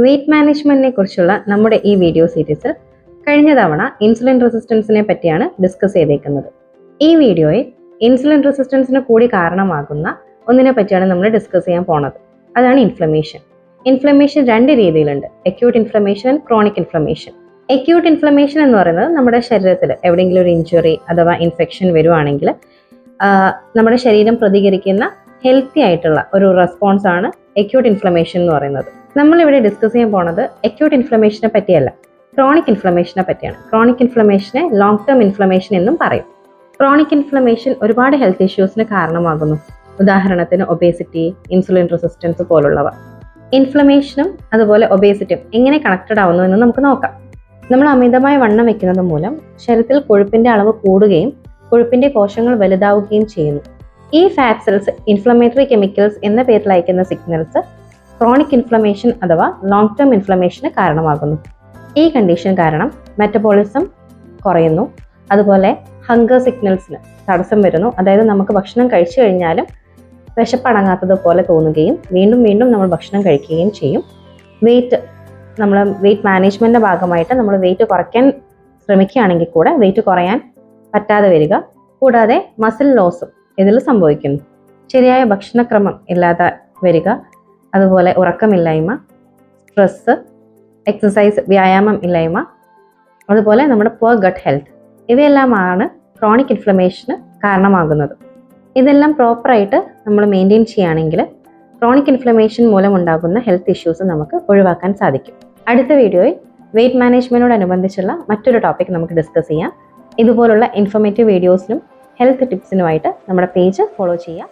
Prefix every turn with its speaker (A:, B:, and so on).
A: Weight മാനേജ്മെന്റിനെ കുറിച്ചുള്ള നമ്മുടെ ഈ വീഡിയോ സീരീസിൽ കഴിഞ്ഞ തവണ ഇൻസുലിൻ റെസിസ്റ്റൻസിനെ പറ്റിയാണ് ഡിസ്കസ് ചെയ്തേക്കുന്നത്. ഈ വീഡിയോയിൽ ഇൻസുലിൻ റെസിസ്റ്റൻസിന് കൂടി കാരണമാകുന്ന ഒന്നിനെ പറ്റിയാണ് നമ്മൾ ഡിസ്കസ് ചെയ്യാൻ പോണത്. അതാണ് ഇൻഫ്ലമേഷൻ. ഇൻഫ്ലമേഷൻ രണ്ട് രീതിയിലുണ്ട്: acute inflammation and chronic inflammation. Acute inflammation എന്ന് പറയുന്നത് നമ്മുടെ ശരീരത്തിൽ എവിടെയെങ്കിലും ഒരു ഇഞ്ചുറി അഥവാ ഇൻഫെക്ഷൻ വരുവാണെങ്കിൽ നമ്മുടെ ശരീരം പ്രതികരിക്കുന്ന ഹെൽത്തി ആയിട്ടുള്ള ഒരു റെസ്പോൺസ് ആണ് അക്യൂട്ട് ഇൻഫ്ലമേഷൻ എന്ന് പറയുന്നത്. നമ്മളിവിടെ ഡിസ്കസ് ചെയ്യാൻ പോണത് അക്യൂട്ട് ഇൻഫ്ലമേഷനെ പറ്റിയല്ല, ക്രോണിക് ഇൻഫ്ലമേഷനെ പറ്റിയാണ്. ക്രോണിക് ഇൻഫ്ലമേഷനെ ലോങ് ടേം ഇൻഫ്ലമേഷൻ എന്നും പറയും. ക്രോണിക് ഇൻഫ്ലമേഷൻ ഒരുപാട് ഹെൽത്ത് ഇഷ്യൂസിന് കാരണമാകുന്നു. ഉദാഹരണത്തിന് ഒബേസിറ്റി, ഇൻസുലിൻ റെസിസ്റ്റൻസ് പോലുള്ളവ. ഇൻഫ്ലമേഷനും അതുപോലെ ഒബേസിറ്റിയും എങ്ങനെ കണക്റ്റഡ് ആവുന്നു എന്ന് നമുക്ക് നോക്കാം. നമ്മൾ അമിതമായ വണ്ണം വെക്കുന്നത് മൂലം ശരീരത്തിൽ കൊഴുപ്പിന്റെ അളവ് കൂടുകയും കൊഴുപ്പിന്റെ കോശങ്ങൾ വലുതാവുകയും ചെയ്യുന്നു. ഈ ഫാറ്റ് സെൽസ് ഇൻഫ്ലമേറ്ററി കെമിക്കൽസ് എന്ന പേരിൽ അയക്കുന്ന സിഗ്നൽസ് ക്രോണിക് ഇൻഫ്ലമേഷൻ അഥവാ ലോങ് ടേം ഇൻഫ്ലമേഷന് കാരണമാകുന്നു. ഈ കണ്ടീഷൻ കാരണം മെറ്റബോളിസം കുറയുന്നു, അതുപോലെ ഹങ്കർ സിഗ്നൽസിന് തടസ്സം വരുന്നു. അതായത് നമുക്ക് ഭക്ഷണം കഴിച്ചു കഴിഞ്ഞാലും വിശപ്പടങ്ങാത്തതുപോലെ തോന്നുകയും വീണ്ടും വീണ്ടും നമ്മൾ ഭക്ഷണം കഴിക്കുകയും ചെയ്യും. നമ്മൾ വെയിറ്റ് മാനേജ്മെന്റിന്റെ ഭാഗമായിട്ട് നമ്മൾ വെയിറ്റ് കുറയ്ക്കാൻ ശ്രമിക്കുകയാണെങ്കിൽ കൂടെ വെയിറ്റ് കുറയാൻ പറ്റാതെ വരിക. കൂടാതെ മസിൽ ലോസും ഇതിൽ സംഭവിക്കുന്നു. ശരിയായ ഭക്ഷണക്രമം ഇല്ലാതെ വരിക, അതുപോലെ ഉറക്കമില്ലായ്മ, സ്ട്രെസ്, എക്സസൈസ് വ്യായാമം ഇല്ലായ്മ, അതുപോലെ നമ്മുടെ പുവർ ഗട്ട് ഹെൽത്ത്, ഇവയെല്ലാമാണ് ക്രോണിക് ഇൻഫ്ലമേഷന് കാരണമാകുന്നത്. ഇതെല്ലാം പ്രോപ്പറായിട്ട് നമ്മൾ മെയിൻറ്റെയിൻ ചെയ്യുകയാണെങ്കിൽ ക്രോണിക് ഇൻഫ്ലമേഷൻ മൂലം ഉണ്ടാകുന്ന ഹെൽത്ത് ഇഷ്യൂസ് നമുക്ക് ഒഴിവാക്കാൻ സാധിക്കും. അടുത്ത വീഡിയോയിൽ വെയിറ്റ് മാനേജ്മെന്റിനോടനുബന്ധിച്ചുള്ള മറ്റൊരു ടോപ്പിക് നമുക്ക് ഡിസ്കസ് ചെയ്യാം. ഇതുപോലുള്ള ഇൻഫോർമേറ്റീവ് വീഡിയോസിനും ഹെൽത്ത് ടിപ്സിനുമായിട്ട് നമ്മുടെ പേജ് ഫോളോ ചെയ്യുക.